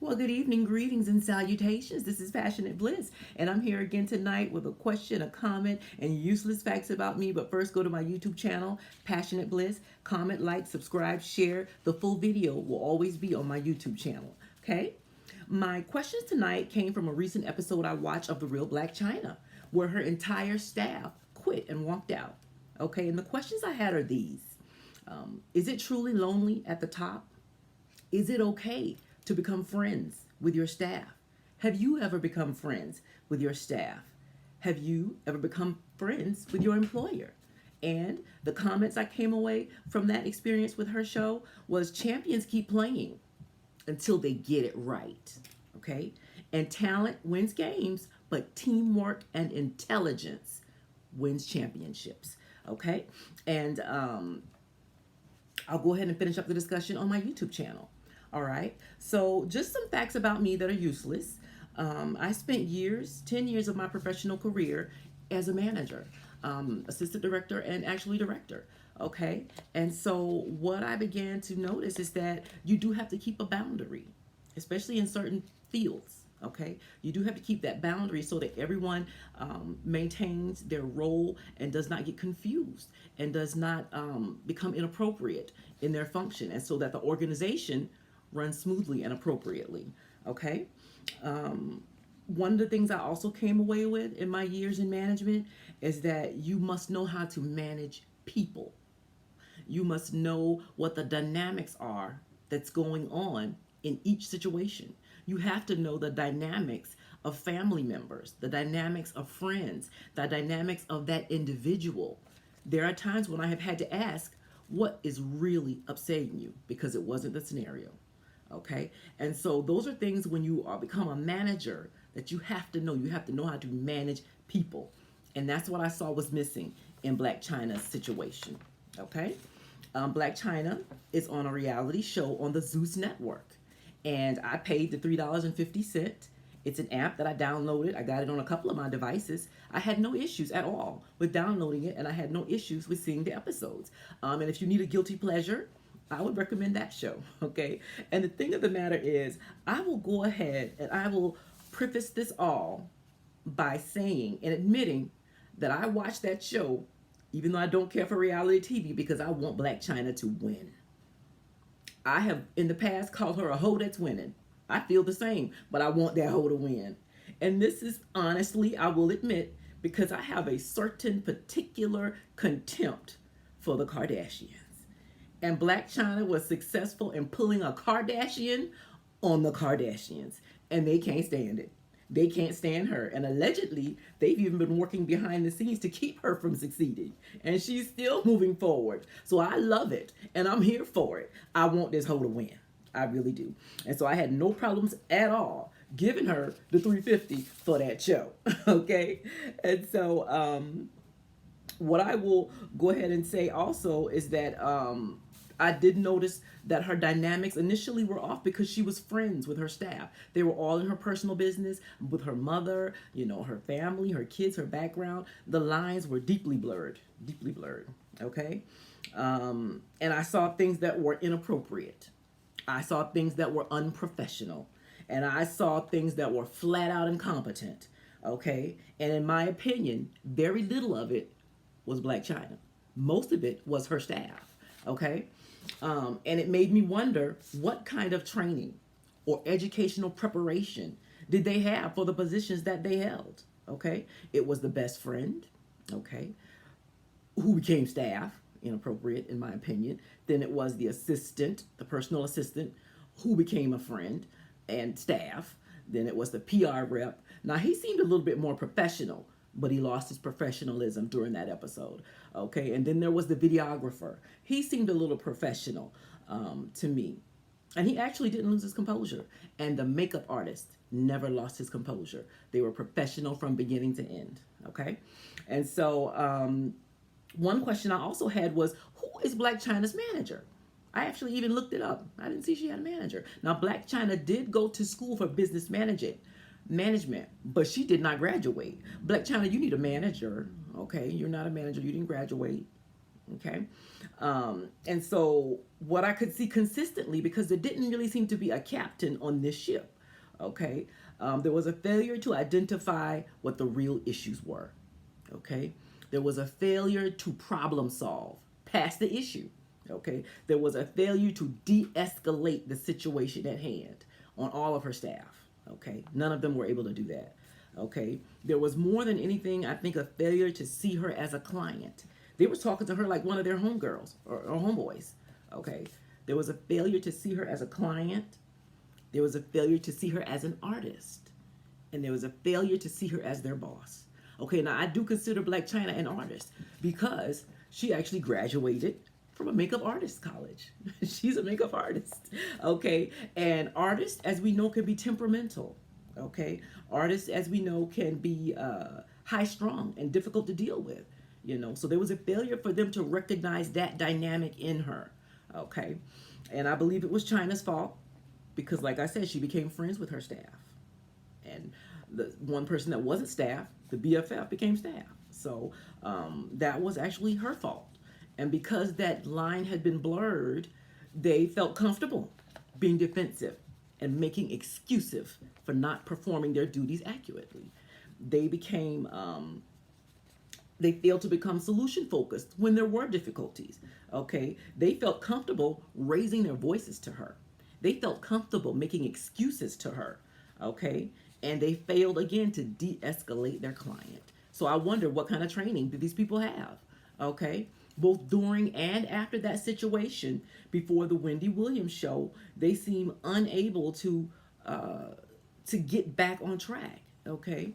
Well, good evening, greetings, and salutations. This is Passionate Bliss, and I'm here again tonight with a question, a comment, and useless facts about me. But first, go to my YouTube channel, Passionate Bliss. Comment, like, subscribe, share. The full video will always be on my YouTube channel. Okay? My questions tonight came from a recent episode I watched of The Real Blac Chyna, where her entire staff quit and walked out. Okay, and the questions I had are these. Is it truly lonely at the top? Is it okay to become friends with your staff? Have you ever become friends with your staff? Have you ever become friends with your employer? And the comments I came away from that experience with her show was champions keep playing until they get it right. Okay? And talent wins games, but teamwork and intelligence wins championships. Okay? And I'll go ahead and finish up the discussion on my YouTube channel. All right. So just some facts about me that are useless. I spent years, 10 years of my professional career as a manager, assistant director, and actually director. Okay. And so what I began to notice is that you do have to keep a boundary, especially in certain fields. Okay, you do have to keep that boundary so that everyone maintains their role and does not get confused and does not become inappropriate in their function, and so that the organization runs smoothly and appropriately. Okay, one of the things I also came away with in my years in management is that you must know how to manage people. You must know what the dynamics are that's going on in each situation. You have to know the dynamics of family members, the dynamics of friends, the dynamics of that individual. There are times when I have had to ask, what is really upsetting you? Because it wasn't the scenario. Okay? And so those are things when you are become a manager that you have to know. You have to know how to manage people. And that's what I saw was missing in Blac Chyna's situation. Okay? Blac Chyna is on a reality show on the Zeus Network. And I paid the $3.50. It's an app that I downloaded. I got it on a couple of my devices. I had no issues at all with downloading it, and I had no issues with seeing the episodes. And if you need a guilty pleasure, I would recommend that show, okay? And the thing of the matter is, I will go ahead and I will preface this all by saying and admitting that I watched that show, even though I don't care for reality TV, because I want Blac Chyna to win. I have in the past called her a hoe that's winning. I feel the same, but I want that hoe to win. And this is honestly, I will admit, because I have a certain particular contempt for the Kardashians. And Blac Chyna was successful in pulling a Kardashian on the Kardashians. And they can't stand it. They can't stand her. And allegedly, they've even been working behind the scenes to keep her from succeeding. And she's still moving forward. So I love it. And I'm here for it. I want this hoe to win. I really do. And so I had no problems at all giving her the $3.50 for that show. Okay? And so what I will go ahead and say also is that I did notice that her dynamics initially were off because she was friends with her staff. They were all in her personal business with her mother, you know, her family, her kids, her background. The lines were deeply blurred, okay? And I saw things that were inappropriate. I saw things that were unprofessional. And I saw things that were flat out incompetent, okay? And in my opinion, very little of it was Blac Chyna. Most of it was her staff, okay? And it made me wonder what kind of training or educational preparation did they have for the positions that they held, okay? It was the best friend, okay, who became staff, inappropriate in my opinion. Then it was the assistant, the personal assistant, who became a friend and staff. Then it was the PR rep. Now, he seemed a little bit more professional, but he lost his professionalism during that episode. Okay, and then there was the videographer. He seemed a little professional to me. And he actually didn't lose his composure. And the makeup artist never lost his composure. They were professional from beginning to end. Okay, and so one question I also had was, who is Blac Chyna's manager? I actually even looked it up. I didn't see she had a manager. Now, Blac Chyna did go to school for business management, but she did not graduate. Blac Chyna, you need a manager, okay? You're not a manager. You didn't graduate, okay? And so what I could see consistently, because there didn't really seem to be a captain on this ship. Okay, there was a failure to identify what the real issues were. Okay, there was a failure to problem solve past the issue. Okay, there was a failure to de-escalate the situation at hand on all of her staff. Okay, none of them were able to do that. Okay, there was more than anything, I think, a failure to see her as a client. They were talking to her like one of their homegirls or homeboys. Okay, there was a failure to see her as a client. There was a failure to see her as an artist, and there was a failure to see her as their boss. Okay, now I do consider Blac Chyna an artist because she actually graduated from a makeup artist college. She's a makeup artist. Okay, and artists, as we know, can be temperamental. Okay, artists, as we know, can be high strung and difficult to deal with. So there was a failure for them to recognize that dynamic in her. Okay, and I believe it was Chyna's fault because, like I said, she became friends with her staff, and the one person that wasn't staff, the BFF, became staff. So that was actually her fault. And because that line had been blurred, they felt comfortable being defensive and making excuses for not performing their duties accurately. They became, they failed to become solution focused when there were difficulties. Okay, they felt comfortable raising their voices to her. They felt comfortable making excuses to her. Okay, and they failed again to de-escalate their client. So I wonder, what kind of training do these people have? Okay, both during and after that situation, before the Wendy Williams show, they seem unable to get back on track. Okay,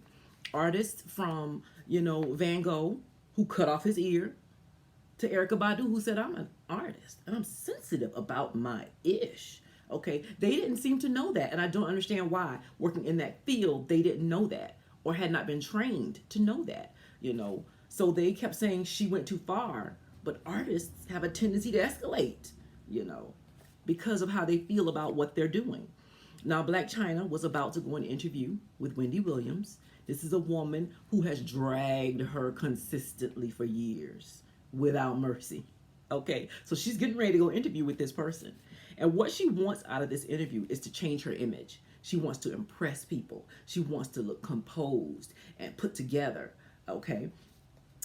artists from Van Gogh, who cut off his ear, to Erykah Badu, who said, "I'm an artist and I'm sensitive about my ish." Okay, they didn't seem to know that, and I don't understand why. Working in that field, they didn't know that or had not been trained to know that. So they kept saying she went too far. But artists have a tendency to escalate, because of how they feel about what they're doing. Now, Blac Chyna was about to go on an interview with Wendy Williams. This is a woman who has dragged her consistently for years without mercy. Okay, so she's getting ready to go interview with this person. And what she wants out of this interview is to change her image. She wants to impress people. She wants to look composed and put together. Okay.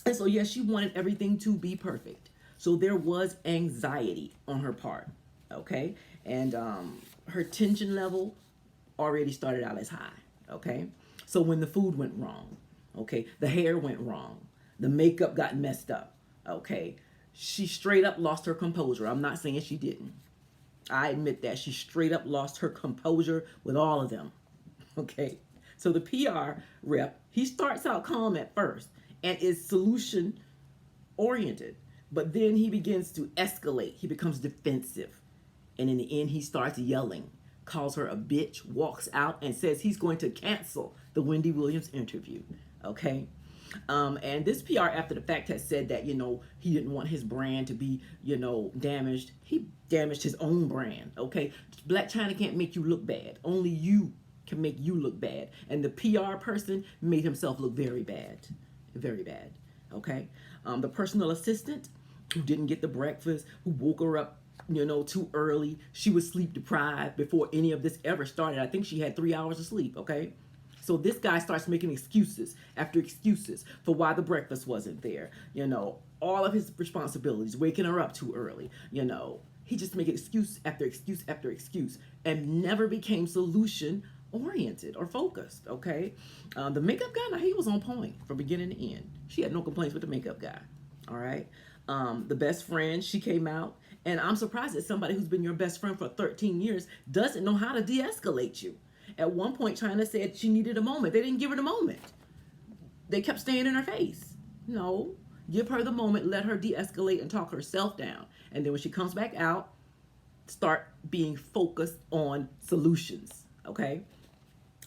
And so, yes, she wanted everything to be perfect. So there was anxiety on her part, okay? And her tension level already started out as high, okay? So when the food went wrong, okay, the hair went wrong, the makeup got messed up, okay, she straight up lost her composure. I'm not saying she didn't. I admit that. She straight up lost her composure with all of them, okay? So the PR rep, he starts out calm at first and is solution oriented. But then he begins to escalate. He becomes defensive. And in the end, he starts yelling, calls her a bitch, walks out, and says he's going to cancel the Wendy Williams interview. Okay? And this PR after the fact has said that, he didn't want his brand to be, damaged. He damaged his own brand. Okay? Blac Chyna can't make you look bad. Only you can make you look bad. And the PR person made himself look very bad. Very bad. Okay? The personal assistant who didn't get the breakfast, who woke her up, too early. She was sleep deprived before any of this ever started. I think she had 3 hours of sleep. Okay? So this guy starts making excuses after excuses for why the breakfast wasn't there. All of his responsibilities, waking her up too early. He just made excuse after excuse after excuse and never became solution oriented or focused. Okay, the makeup guy, now he was on point from beginning to end. She had no complaints with the makeup guy. All right, the best friend, she came out, and I'm surprised that somebody who's been your best friend for 13 years doesn't know how to de-escalate you. At one point, Chyna said she needed a moment. They didn't give her the moment. They kept staying in her face. No, give her the moment, let her de-escalate and talk herself down, and then when she comes back out, start being focused on solutions. Okay.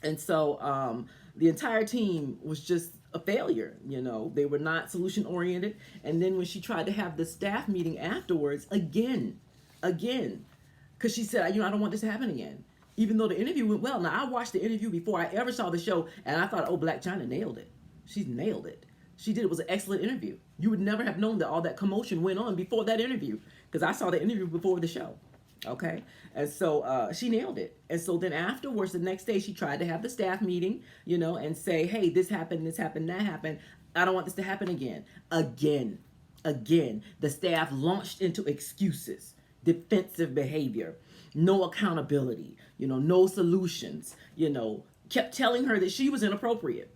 And so the entire team was just a failure. They were not solution oriented. And then when she tried to have the staff meeting afterwards, again, because she said, I don't want this to happen again. Even though the interview went well. Now, I watched the interview before I ever saw the show, and I thought, oh, Blac Chyna nailed it. She's nailed it. She did. It was an excellent interview. You would never have known that all that commotion went on before that interview, because I saw the interview before the show. Okay. And so she nailed it. And so then afterwards, the next day, she tried to have the staff meeting, and say, hey, this happened, that happened. I don't want this to happen again. Again, the staff launched into excuses, defensive behavior, no accountability, no solutions, kept telling her that she was inappropriate,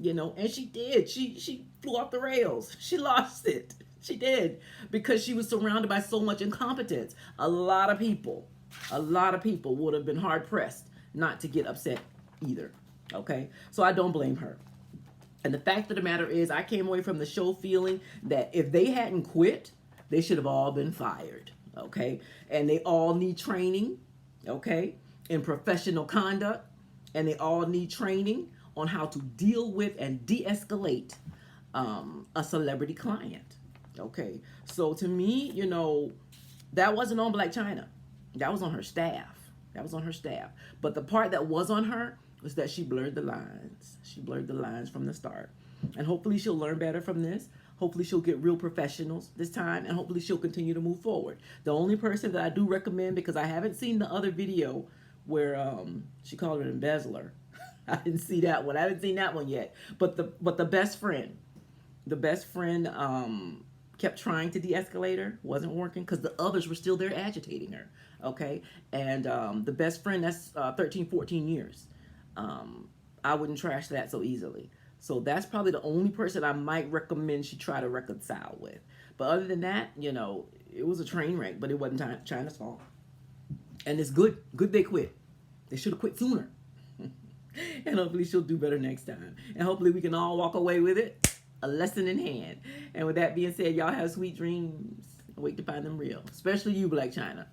and she did. She flew off the rails. She lost it. She did, because she was surrounded by so much incompetence. A lot of people would have been hard pressed not to get upset either. Okay, so I don't blame her. And the fact of the matter is, I came away from the show feeling that if they hadn't quit, they should have all been fired. Okay, and they all need training. Okay, in professional conduct, and they all need training on how to deal with and de-escalate a celebrity client. Okay, so to me, that wasn't on Blac Chyna. That was on her staff. But the part that was on her was that she blurred the lines. She blurred the lines from the start. And hopefully she'll learn better from this. Hopefully she'll get real professionals this time, and hopefully she'll continue to move forward. The only person that I do recommend, because I haven't seen the other video where she called her an embezzler. I didn't see that one. I haven't seen that one yet. But the best friend kept trying to de-escalate her, wasn't working, because the others were still there agitating her. Okay, and the best friend, that's 13, 14 years. I wouldn't trash that so easily. So that's probably the only person I might recommend she try to reconcile with. But other than that, it was a train wreck, but it wasn't Chyna's fault. And it's good they quit. They should have quit sooner. And hopefully she'll do better next time. And hopefully we can all walk away with it, a lesson in hand. And with that being said, y'all have sweet dreams. Wait to find them real. Especially you, Blac Chyna.